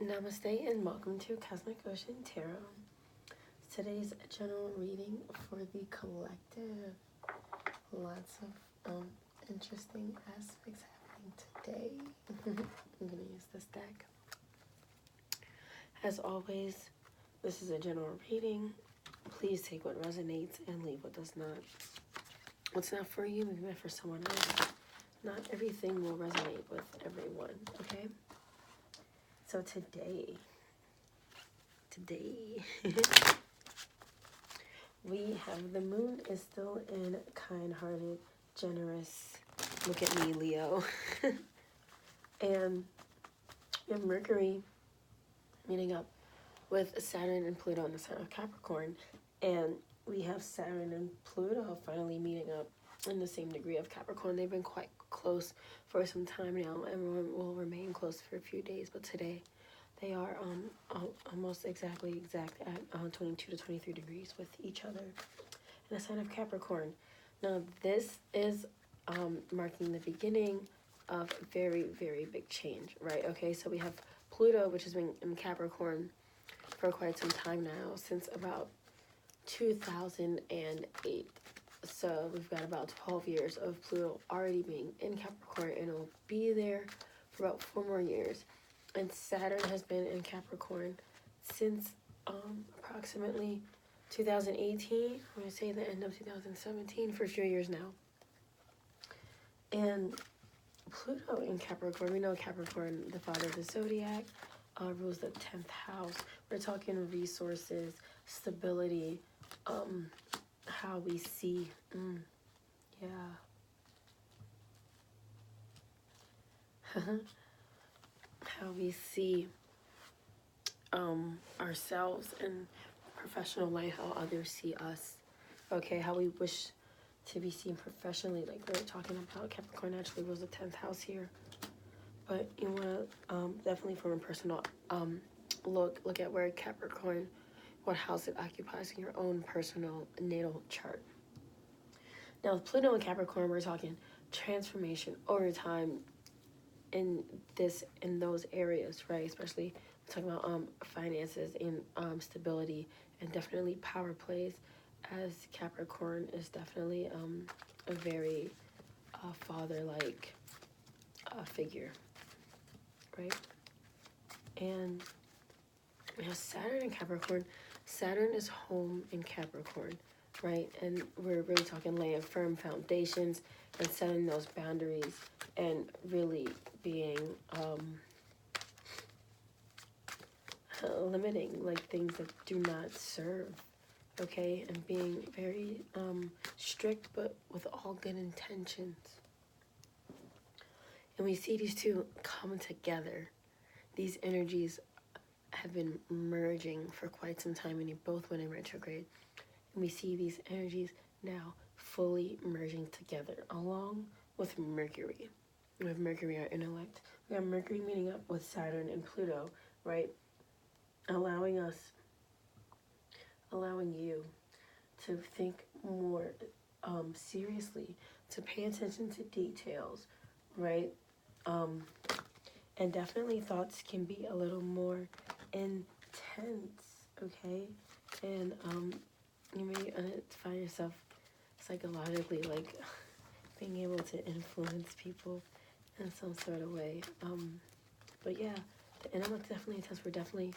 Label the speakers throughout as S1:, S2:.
S1: Namaste and welcome to Cosmic Ocean Tarot. Today's general reading for the collective. Lots of interesting aspects happening today. I'm going to use this deck. As always, this is a general reading. Please take what resonates and leave what does not. What's not for you may be meant for someone else. Not everything will resonate with everyone, okay? So today, we have the moon is still in kind-hearted, generous, look at me, Leo. And we have Mercury meeting up with Saturn and Pluto in the sign of Capricorn. And we have Saturn and Pluto finally meeting up in the same degree of Capricorn. They've been quite close for some time now. Everyone will remain close for a few days, but today they are almost exact at 22 to 23 degrees with each other in the sign of Capricorn. Now this is marking the beginning of a very, very big change, right? Okay, so we have Pluto, which has been in Capricorn for quite some time now, since about 2008. So we've got about 12 years of Pluto already being in Capricorn, and it'll be there for about 4 more years. And Saturn has been in Capricorn since approximately 2018. I'm going to say the end of 2017, for a few years now. And Pluto in Capricorn, we know Capricorn, the father of the zodiac, rules the 10th house. We're talking resources, stability, how we see, how we see ourselves in professional life, how others see us, okay, how we wish to be seen professionally. Like we're talking about, Capricorn actually was the 10th house here, but you want to definitely from a personal look at where Capricorn, what house it occupies in your own personal natal chart. Now with Pluto and Capricorn, we're talking transformation over time in those areas, right? Especially we're talking about finances and stability, and definitely power plays, as Capricorn is definitely a very father-like figure, right? And we have Saturn in Capricorn. Saturn is home in Capricorn, right? And we're really talking laying firm foundations and setting those boundaries, and really being limiting like things that do not serve, okay? And being very strict, but with all good intentions. And we see these two come together. These energies have been merging for quite some time, and they both went in retrograde. And we see these energies now fully merging together, along with Mercury. We have Mercury, our intellect. We have Mercury meeting up with Saturn and Pluto, right? Allowing you to think more seriously, to pay attention to details, right? And definitely thoughts can be a little more intense, okay? And you may find yourself psychologically like being able to influence people in some sort of way. But yeah, the intellect definitely intense. We're definitely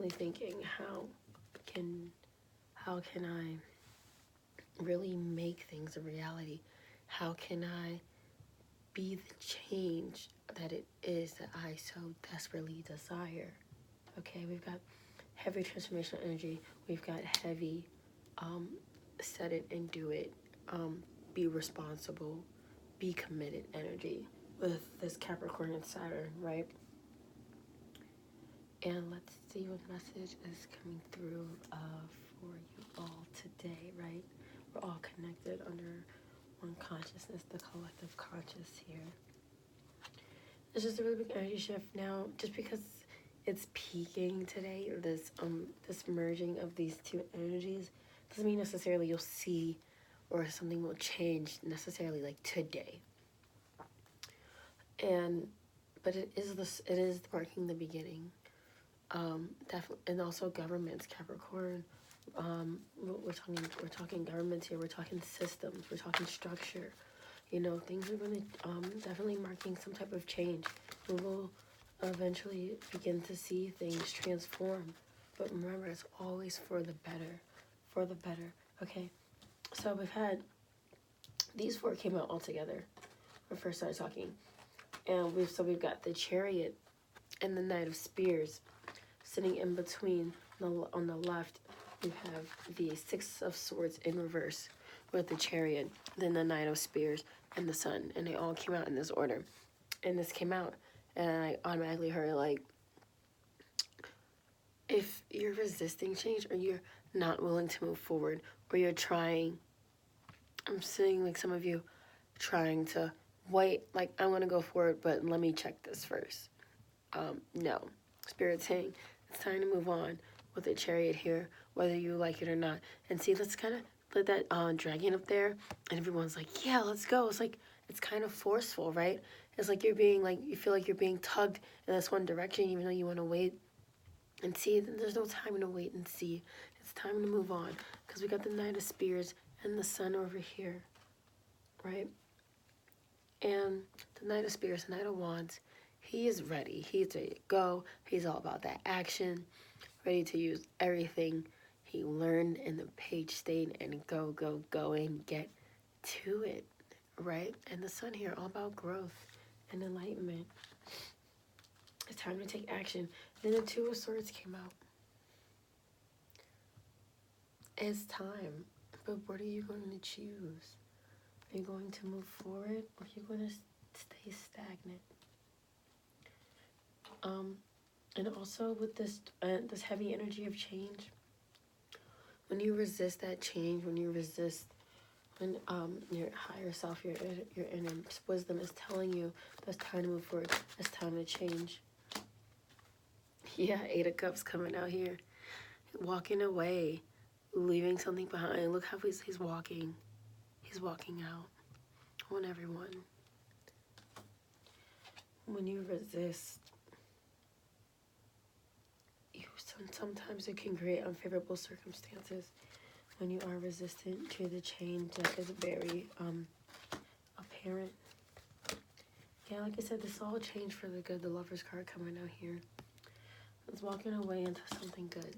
S1: thinking, how can I really make things a reality? How can I be the change that it is that I so desperately desire? Okay, we've got heavy transformational energy. We've got heavy set it and do it, be responsible, be committed energy with this Capricorn and Saturn, right? And let's see what message is coming through for you all today, right? We're all connected under one consciousness, the collective conscious here. It's just a really big energy shift now, just because it's peaking today, this merging of these two energies doesn't mean necessarily you'll see or something will change necessarily like today. And but it is marking the beginning. Definitely, and also governments, Capricorn. We're talking governments here. We're talking systems. We're talking structure. You know, things are going to definitely marking some type of change. We will eventually begin to see things transform. But remember, it's always for the better. For the better. Okay. So we've had these four came out all together when we first started talking, and we've got the Chariot and the Knight of Spears sitting in between. On the left, we have the Six of Swords in reverse with the Chariot, then the Knight of Spears, and the Sun, and they all came out in this order. And this came out, and I automatically heard, like, if you're resisting change or you're not willing to move forward, or you're trying, I'm seeing like some of you trying to wait, like, I want to go forward, but let me check this first. No. Spirit's saying it's time to move on with the Chariot here, whether you like it or not. And see, let's kind of let that dragon up there, and everyone's like, yeah, let's go. It's like, it's kind of forceful, right? It's like you're being, like, you feel like you're being tugged in this one direction, even though you want to wait and see. There's no time to wait and see. It's time to move on, because we got the Knight of Spears and the Sun over here, right? And the Knight of Spears, Knight of Wands, he is ready. He's ready to go. He's all about that action, ready to use everything he learned in the page state and go, go, go and get to it, right? And the Sun here, all about growth and enlightenment. It's time to take action. Then the Two of Swords came out. It's time. But what are you going to choose? Are you going to move forward, or are you going to stay stagnant? And also with this heavy energy of change, when you resist that change, when your higher self, your inner wisdom is telling you that's time to move forward, it's time to change. Yeah, 8 of Cups coming out here, walking away, leaving something behind. Look how he's walking. He's walking out. I want everyone. When you resist, sometimes it can create unfavorable circumstances. When you are resistant to the change that is very apparent. Yeah, like I said, this all changed for the good. The Lover's card coming out here. It's walking away into something good.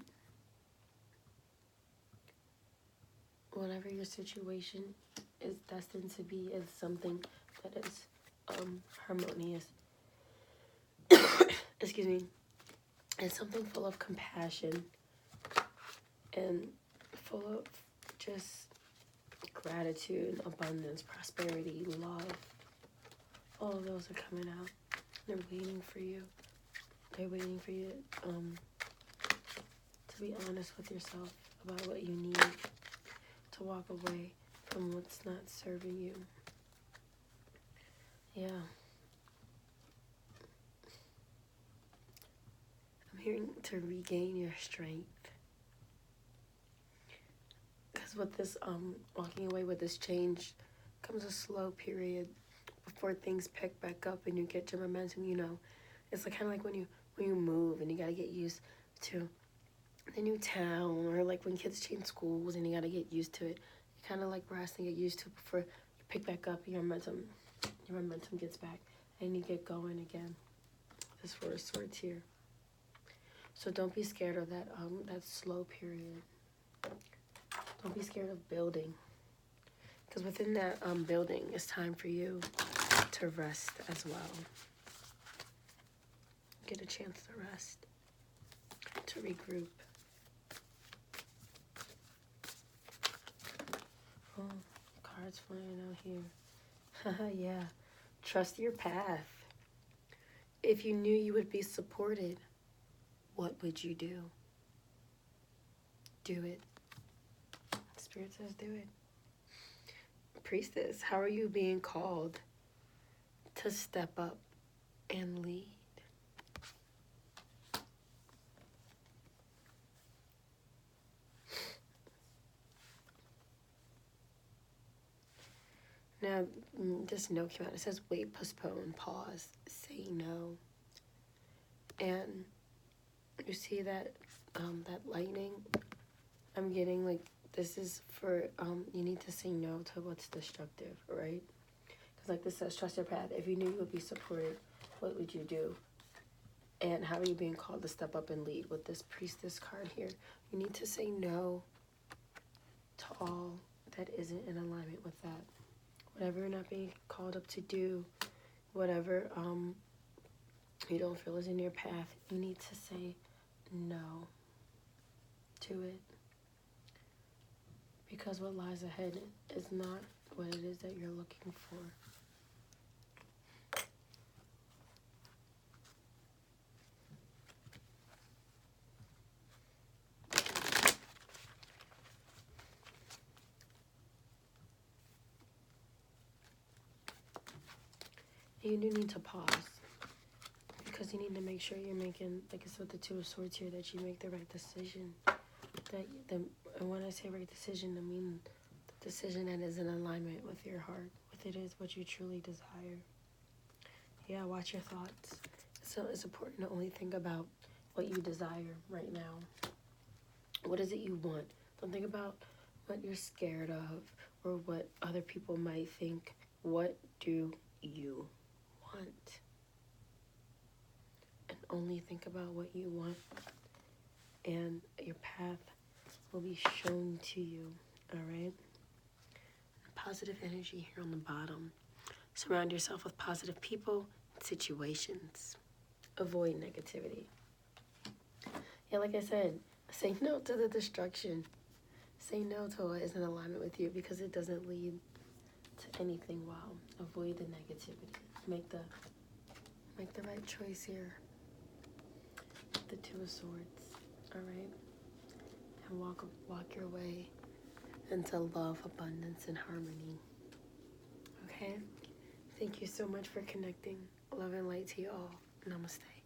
S1: Whatever your situation is destined to be is something that is harmonious. Excuse me. It's something full of compassion and full of just gratitude, abundance, prosperity, love. All of those are coming out. They're waiting for you. They're waiting for you to be honest with yourself about what you need, to walk away from what's not serving you. Yeah. I'm hearing to regain your strength. Because with this walking away with this change comes a slow period before things pick back up and you get your momentum, you know. It's like, kind of like when you move and you got to get used to the new town, or like when kids change schools and you got to get used to it. You kind of like rest and get used to it before you pick back up and your momentum gets back and you get going again. This Four of Swords here. So don't be scared of that slow period. Don't be scared of building. Because within that building, it's time for you to rest as well. Get a chance to rest, to regroup. Oh, cards flying out here. Yeah. Trust your path. If you knew you would be supported, what would you do? Do it. Spirit says do it. Priestess, how are you being called to step up and lead? Now, now this no came out. It says wait, postpone, pause, say no. And you see that that lightning? I'm getting like this is for you need to say no to what's destructive, right? Because like this says, trust your path. If you knew you would be supported, what would you do? And how are you being called to step up and lead with this priestess card here? You need to say no to all that isn't in alignment with that. Whatever you're not being called up to do, whatever you don't feel is in your path, you need to say no to it. Because what lies ahead is not what it is that you're looking for. You do need to pause, because you need to make sure you're making, like it's with the Two of Swords here, that you make the right decision. And when I say right decision, I mean the decision that is in alignment with your heart, with it is what you truly desire. Yeah, watch your thoughts. So it's important to only think about what you desire right now. What is it you want? Don't think about what you're scared of or what other people might think. What do you want? And only think about what you want, and your path will be shown to you. All right? Positive energy here on the bottom. Surround yourself with positive people and situations. Avoid negativity. Yeah, like I said, say no to the destruction. Say no to what is in alignment with you, because it doesn't lead to anything well. Avoid the negativity. Make the right choice here. The Two of Swords. All right? And walk your way into love, abundance, and harmony. Okay? Thank you so much for connecting. Love and light to you all. Namaste.